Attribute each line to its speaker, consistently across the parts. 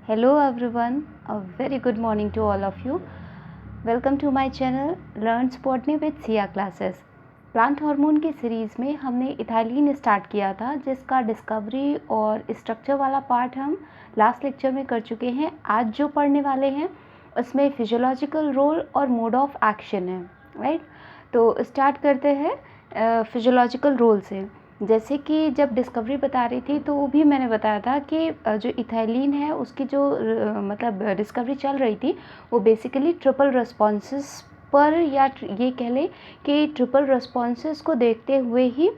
Speaker 1: Hello everyone, a very good morning to all of you. Welcome to my channel Learn Botany with Sia Classes. Plant hormone की series में हमने ethylene start किया था, जिसका discovery और structure वाला part हम लास्ट लेक्चर में कर चुके हैं। आज जो पढ़ने वाले हैं उसमें फिजियोलॉजिकल रोल और मोड ऑफ एक्शन है, राइट। तो स्टार्ट करते हैं फिजियोलॉजिकल रोल से। जैसे कि जब डिस्कवरी बता रही थी तो वो भी मैंने बताया था कि जो इथाइलिन है उसकी जो मतलब डिस्कवरी चल रही थी वो बेसिकली ट्रिपल रिस्पॉन्सेस पर, या ये कह लें कि ट्रिपल रिस्पॉन्सेस को देखते हुए ही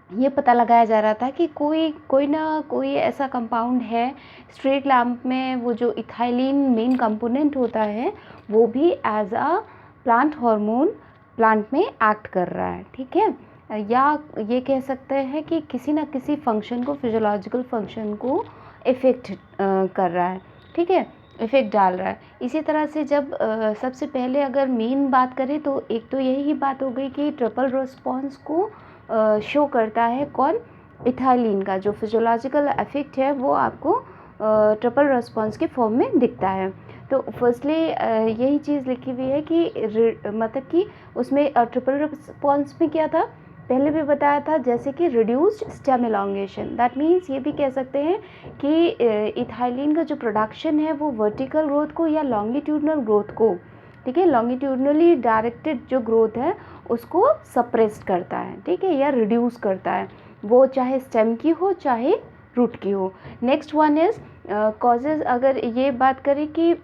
Speaker 1: ये पता लगाया जा रहा था कि कोई ना कोई ऐसा कंपाउंड है स्ट्रीट लैम्प में, वो जो इथाइलिन मेन कंपोनेंट होता है वो भी as a plant hormone plant में एक्ट कर रहा है, ठीक है। या ये कह सकते हैं कि किसी न किसी फंक्शन को, फिजियोलॉजिकल फंक्शन को इफ़ेक्ट कर रहा है, ठीक है, इफ़ेक्ट डाल रहा है। इसी तरह से जब सबसे पहले अगर मेन बात करें तो एक तो यही बात हो गई कि ट्रिपल रिस्पॉन्स को शो करता है कौन, इथाइलिन का जो फिजियोलॉजिकल इफ़ेक्ट है वो आपको ट्रिपल रिस्पॉन्स के फॉर्म में दिखता है। तो फर्स्टली यही चीज़ लिखी हुई है कि मतलब कि उसमें ट्रिपल रिस्पॉन्स में क्या था, पहले भी बताया था, जैसे कि reduced stem elongation. That means ये भी कह सकते हैं कि इथाइलिन का जो प्रोडक्शन है वो वर्टिकल ग्रोथ को या लॉन्गिट्यूडनल ग्रोथ को, ठीक है, लॉन्गिट्यूडनली डायरेक्टेड जो ग्रोथ है उसको सप्रेस करता है, ठीक है, या रिड्यूस करता है, वो चाहे स्टेम की हो चाहे रूट की हो। Next one is causes. अगर ये बात करें कि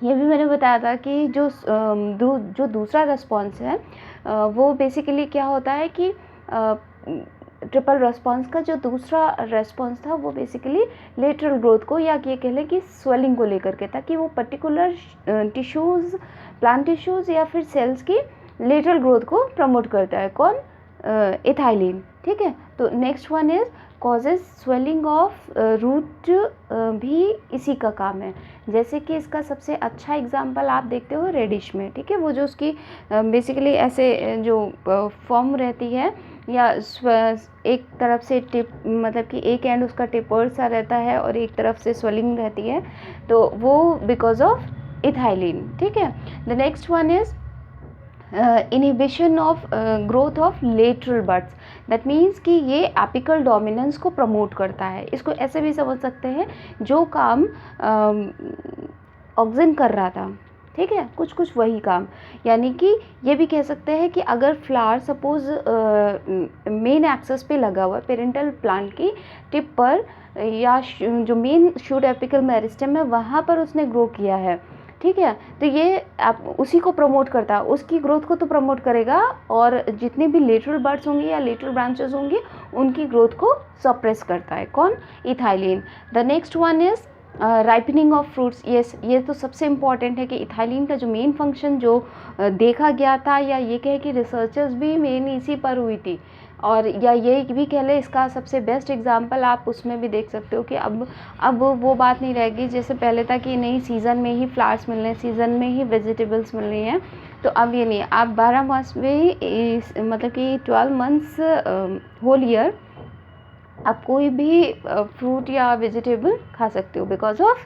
Speaker 1: ये भी मैंने बताया था कि जो दूसरा रिस्पॉन्स है वो बेसिकली क्या होता है कि ट्रिपल रिस्पॉन्स का जो दूसरा रिस्पॉन्स था वो बेसिकली लेटरल ग्रोथ को, या ये कह लें कि स्वेलिंग को लेकर के था, कि वो पर्टिकुलर टिश्यूज़, प्लांट टिश्यूज़ या फिर सेल्स की लेटरल ग्रोथ को प्रमोट करता है कौन, इथाइलिन, ठीक है। तो next one is causes swelling of root, भी इसी का काम है। जैसे कि इसका सबसे अच्छा एग्जांपल आप देखते हो रेडिश में, ठीक है, वो जो उसकी बेसिकली ऐसे जो फॉर्म रहती है, या एक तरफ से टिप, मतलब कि एक एंड उसका टिपर्ड सा रहता है और एक तरफ से स्वेलिंग रहती है, तो वो बिकॉज ऑफ इथाइलिन, ठीक है। The next one is inhibition of growth of lateral buds. That means कि ये एपिकल डोमिनेंस को प्रमोट करता है। इसको ऐसे भी समझ सकते हैं, जो काम ऑक्सिन कर रहा था, ठीक है, कुछ वही काम। यानी कि ये भी कह सकते हैं कि अगर फ्लावर सपोज मेन एक्सेस पे लगा हुआ है, पेरेंटल प्लांट की टिप पर, या जो मेन शूट एपिकल मेरिस्टेम है वहाँ पर उसने ग्रो किया है, ठीक है, तो ये आप उसी को प्रमोट करता है, उसकी ग्रोथ को तो प्रमोट करेगा, और जितने भी लेटरल बड्स होंगे या लेटरल ब्रांचेस होंगी उनकी ग्रोथ को सप्रेस करता है कौन, ethylene. The next one is ripening of fruits. ये तो सबसे इम्पॉर्टेंट है कि इथाइलिन का जो मेन फंक्शन जो देखा गया था, या ये कहे कि रिसर्चर्स भी मेन इसी पर हुई थी, और या ये भी कह ले इसका सबसे बेस्ट एग्जांपल आप उसमें भी देख सकते हो कि अब वो बात नहीं रहेगी जैसे पहले था कि नहीं सीज़न में ही फ्लावर्स मिल रहे हैं, सीज़न में ही वेजिटेबल्स मिल रही हैं। तो अब ये नहीं, आप 12 मास में मतलब कि 12 मंथ्स होल ईयर आप कोई भी फ्रूट या वेजिटेबल खा सकते हो, बिकॉज ऑफ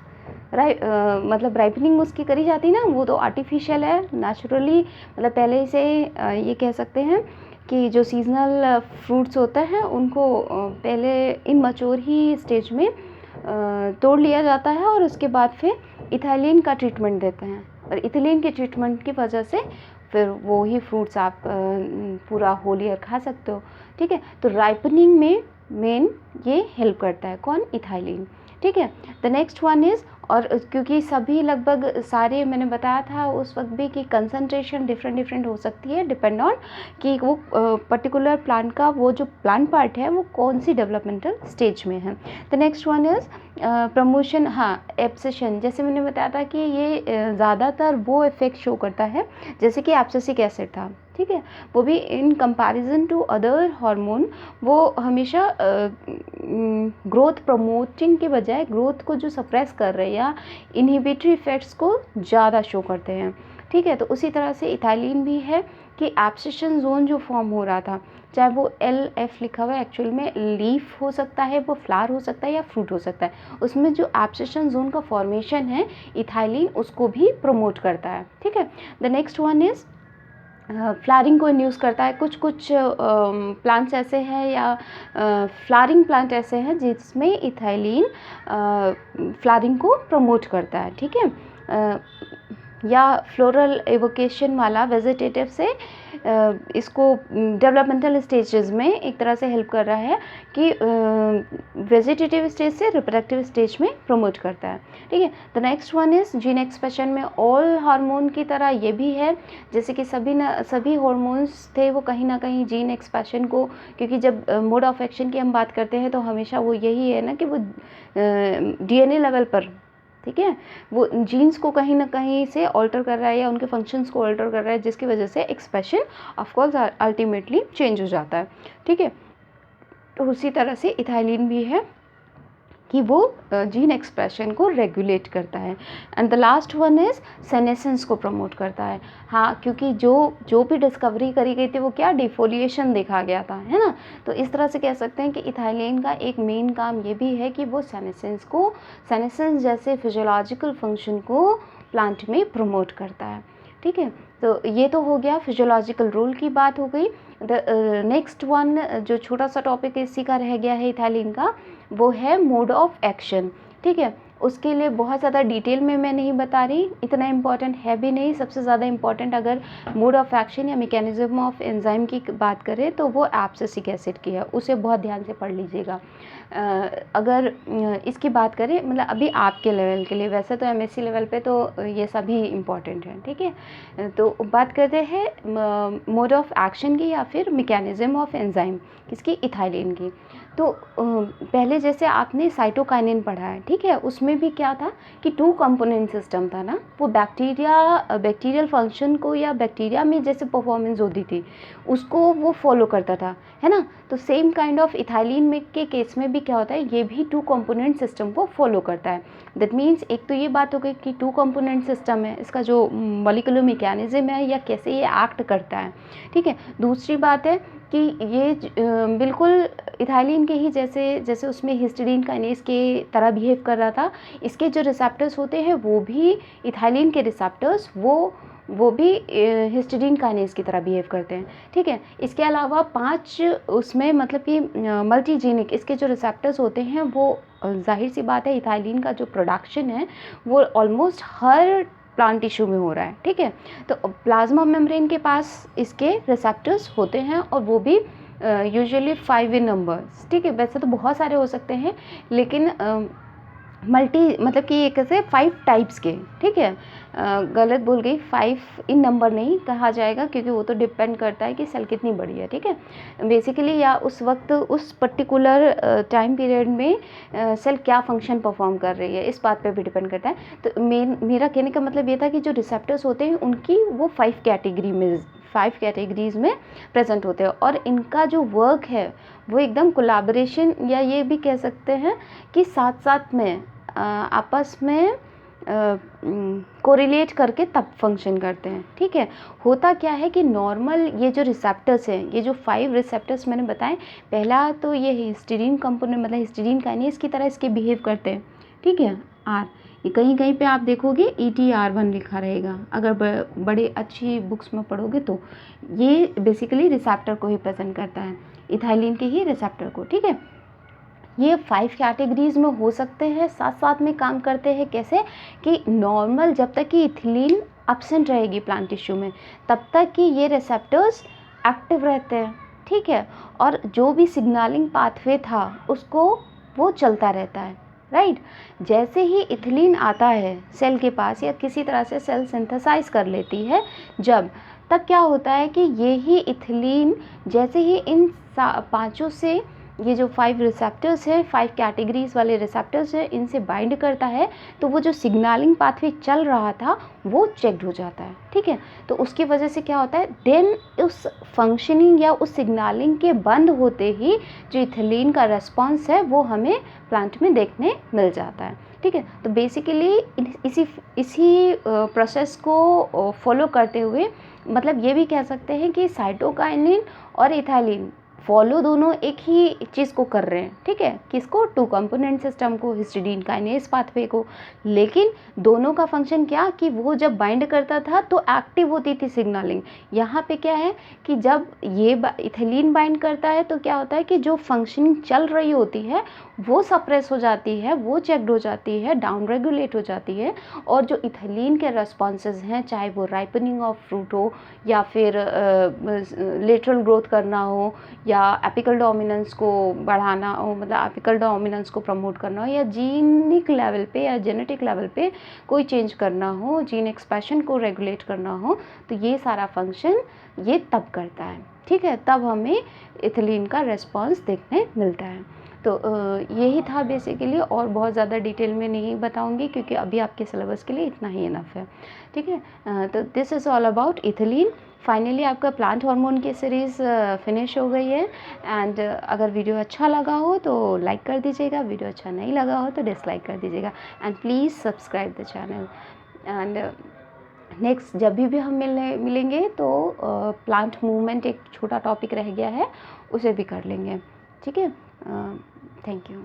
Speaker 1: मतलब राइपनिंग उसकी करी जाती है ना, वो तो आर्टिफिशियल है, नेचुरली मतलब पहले से ये कह सकते हैं कि जो सीजनल फ्रूट्स होते हैं उनको पहले इमैच्योर ही स्टेज में तोड़ लिया जाता है, और उसके बाद फिर इथाइलिन का ट्रीटमेंट देते हैं, और इथाइलिन के ट्रीटमेंट की वजह से फिर वो ही फ्रूट्स आप पूरा होल ईयर खा सकते हो, ठीक है। तो राइपनिंग में मेन ये हेल्प करता है कौन, इथाइलिन, ठीक है। द नेक्स्ट वन इज़, और क्योंकि सभी लगभग सारे मैंने बताया था उस वक्त भी कि कंसंट्रेशन डिफरेंट हो सकती है, डिपेंड ऑन कि वो पर्टिकुलर प्लांट का वो जो प्लांट पार्ट है वो कौन सी डेवलपमेंटल स्टेज में है। The next one is promotion, हाँ, एब्सेशन। जैसे मैंने बताया था कि ये ज़्यादातर वो इफेक्ट शो करता है जैसे कि एब्सिसिक एसिड था, ठीक है, वो भी in comparison to other hormone वो हमेशा ग्रोथ प्रमोटिंग के बजाय ग्रोथ को जो सप्रेस कर रहे हैं या इनहिबिटरी इफेक्ट्स को ज़्यादा शो करते हैं, ठीक है। तो उसी तरह से इथाइलिन भी है कि एब्सिशन ज़ोन जो फॉर्म हो रहा था, चाहे वो LF लिखा हुआ है, एक्चुअल में लीफ हो सकता है, वो फ्लावर हो सकता है या फ्रूट हो सकता है, उसमें जो एब्सिशन ज़ोन का फॉर्मेशन है इथाइलिन उसको भी प्रमोट करता है। ठीक है, the next one is flowering को इंड्यूस करता है। कुछ कुछ प्लांट्स ऐसे हैं या फ्लावरिंग प्लांट ऐसे हैं जिसमें इथाइलिन फ्लावरिंग को प्रमोट करता है। ठीक है, या फ्लोरल एवोकेशन वाला वेजिटेटिव से इसको डेवलपमेंटल स्टेजेस में एक तरह से हेल्प कर रहा है कि वेजिटेटिव स्टेज से रिप्रोडक्टिव स्टेज में प्रमोट करता है। ठीक है, the next one is gene expression में ऑल हार्मोन की तरह ये भी है, जैसे कि सभी हार्मोन्स थे वो कहीं ना कहीं जीन एक्सप्रेशन को, क्योंकि जब मोड ऑफ एक्शन की हम बात करते हैं तो हमेशा वो यही है ना कि वो DNA लेवल पर, ठीक है, वो जीन्स को कहीं ना कहीं से ऑल्टर कर रहा है या उनके फंक्शंस को ऑल्टर कर रहा है, जिसकी वजह से expression of course ultimately change हो जाता है। ठीक है, तो उसी तरह से इथाइलिन भी है कि वो जीन एक्सप्रेशन को रेगुलेट करता है। And the last one is senescence को प्रमोट करता है। हाँ, क्योंकि जो भी डिस्कवरी करी गई थी वो क्या डिफोलिएशन देखा गया था, है ना, तो इस तरह से कह सकते हैं कि इथाइलिन का एक मेन काम ये भी है कि वो सेनेसेंस जैसे फिजियोलॉजिकल फंक्शन को प्लांट में प्रमोट करता है। ठीक है, तो ये तो हो गया फिजियोलॉजिकल रोल की बात हो गई। द नेक्स्ट वन जो छोटा सा टॉपिक इसी का रह गया है इथाइलिन का, वो है मोड ऑफ एक्शन। ठीक है, उसके लिए बहुत ज़्यादा डिटेल में मैं नहीं बता रही, इतना इम्पॉर्टेंट है भी नहीं। सबसे ज़्यादा इम्पॉर्टेंट अगर मोड ऑफ एक्शन या मैकेनिज्म ऑफ एंजाइम की बात करें तो वो एब्सिसिक एसिड की है, उसे बहुत ध्यान से पढ़ लीजिएगा। अगर इसकी बात करें मतलब अभी आपके लेवल के लिए, वैसे तो MSc लेवल पे तो ये सभी इम्पॉर्टेंट हैं। ठीक है, तो बात करते हैं मोड ऑफ एक्शन की या फिर मैकेनिज्म ऑफ एंजाइम किसकी, इथाइलिन की। तो पहले जैसे आपने साइटोकाइनिन पढ़ा है, ठीक है, उसमें भी क्या था कि 2 कंपोनेंट सिस्टम था ना, वो बैक्टीरियल फंक्शन को या बैक्टीरिया में जैसे परफॉर्मेंस होती थी उसको वो फॉलो करता था, है ना। तो सेम काइंड ऑफ इथाइलिन में के केस में भी क्या होता है, ये भी 2 कंपोनेंट सिस्टम को फॉलो करता है। दैट मीन्स एक तो ये बात हो गई कि 2 कंपोनेंट सिस्टम है, इसका जो मॉलिक्यूलर मैकेनिज्म है या कैसे ये एक्ट करता है। ठीक है, दूसरी बात है कि ये बिल्कुल इथाइलिन के ही जैसे उसमें हिस्टिडीन काइनेज के तरह बिहेव कर रहा था, इसके जो रिसेप्टर्स होते हैं वो भी इथाइलिन के रिसेप्टर्स वो भी हिस्टिडीन काइनेज की तरह बिहेव करते हैं। ठीक है, इसके अलावा 5 उसमें मतलब कि मल्टीजीनिक इसके जो रिसेप्टर्स होते हैं वो जाहिर सी बात है इथाइलिन का जो प्रोडक्शन है वो ऑलमोस्ट हर प्लांट टिश्यू में हो रहा है। ठीक है, तो प्लाज्मा मेम्ब्रेन के पास इसके रिसेप्टर्स होते हैं और वो भी यूजुअली 5 इन नंबर्स। ठीक है, वैसे तो बहुत सारे हो सकते हैं लेकिन मतलब कि एक ऐसे 5 टाइप्स के। ठीक है, गलत बोल गई, 5 इन नंबर नहीं कहा जाएगा क्योंकि वो तो डिपेंड करता है कि सेल कितनी बड़ी है। ठीक है, बेसिकली या उस वक्त उस पर्टिकुलर टाइम पीरियड में सेल क्या फंक्शन परफॉर्म कर रही है, इस बात पे भी डिपेंड करता है। तो मेरा कहने का मतलब ये था कि जो रिसेप्टर्स होते हैं उनकी वो 5 कैटेगरीज में प्रेजेंट होते हैं और इनका जो वर्क है वो एकदम कोलैबोरेशन या ये भी कह सकते हैं कि साथ साथ में आपस में कोरिलेट करके तब फंक्शन करते हैं। ठीक है, होता क्या है कि नॉर्मल ये जो रिसेप्टर्स हैं, ये जो 5 रिसेप्टर्स मैंने बताए, पहला तो ये हिस्टिडीन कंपोनेंट मतलब हिस्टिडीन काइनेज की तरह इसके बिहेव करते हैं। ठीक है, आर ये कहीं कहीं पे आप देखोगे ETR1 लिखा रहेगा, अगर बड़े अच्छी बुक्स में पढ़ोगे तो ये बेसिकली रिसेप्टर को ही प्रेजेंट करता है, इथाइलिन के ही रिसेप्टर को। ठीक है, ये 5 कैटेगरीज में हो सकते हैं, साथ साथ में काम करते हैं। कैसे कि नॉर्मल जब तक कि इथिलीन एब्सेंट रहेगी प्लांट टिश्यू में तब तक कि ये रिसेप्टर्स एक्टिव रहते हैं। ठीक है, और जो भी सिग्नलिंग पाथवे था उसको वो चलता रहता है। राइट, जैसे ही इथिलीन आता है सेल के पास या किसी तरह से सेल सिंथेसाइज कर लेती है जब, तब क्या होता है कि ये ही इथिलीन जैसे ही इन 5 से ये जो 5 रिसेप्टर्स हैं, 5 कैटेगरीज़ वाले रिसेप्टर्स हैं, इनसे बाइंड करता है तो वो जो सिग्नलिंग पाथवे चल रहा था वो चेक्ड हो जाता है, ठीक है। तो उसकी वजह से क्या होता है, देन उस फंक्शनिंग या उस सिग्नलिंग के बंद होते ही जो इथिलीन का रेस्पॉन्स है वो हमें प्लांट में देखने मिल जाता है, ठीक है। तो बेसिकली इसी प्रोसेस को फॉलो करते हुए मतलब ये भी कह सकते हैं कि साइटोकाइनिन और इथाइलिन फॉलो दोनों एक ही चीज़ को कर रहे हैं, ठीक है। किसको, 2 कंपोनेंट सिस्टम को, हिस्टिडीन काइनेज पाथवे को। लेकिन दोनों का फंक्शन क्या कि वो जब बाइंड करता था तो एक्टिव होती थी सिग्नलिंग। यहाँ पे क्या है कि जब ये इथिलीन बाइंड करता है तो क्या होता है कि जो फंक्शनिंग चल रही होती है वो सप्रेस हो जाती है, वो चेक्ड हो जाती है, डाउन रेगुलेट हो जाती है। और जो इथिलीन के रेस्पॉन्सेज हैं, चाहे वो राइपनिंग ऑफ फ्रूट हो या फिर लेटरल ग्रोथ करना हो या एपिकल डोमिनेंस को बढ़ाना हो, मतलब एपिकल डोमिनेंस को प्रमोट करना हो, या जीनिक लेवल पे या जेनेटिक लेवल पे कोई चेंज करना हो, जीन एक्सप्रेशन को रेगुलेट करना हो, तो ये सारा फंक्शन ये तब करता है, ठीक है। तब हमें इथिलीन का रेस्पॉन्स देखने मिलता है। तो यही था बेसिकली, और बहुत ज़्यादा डिटेल में नहीं बताऊंगी क्योंकि अभी आपके सिलेबस के लिए इतना ही इनफ है, ठीक है। तो this is all about ethylene. Finally आपका प्लांट हार्मोन की सीरीज़ फिनिश हो गई है। एंड अगर वीडियो अच्छा लगा हो तो लाइक कर दीजिएगा, वीडियो अच्छा नहीं लगा हो तो डिसलाइक कर दीजिएगा। And please subscribe the channel. And next जब भी हम मिलेंगे तो प्लांट मूवमेंट एक छोटा टॉपिक रह गया है, उसे भी कर लेंगे, ठीक है। Thank you.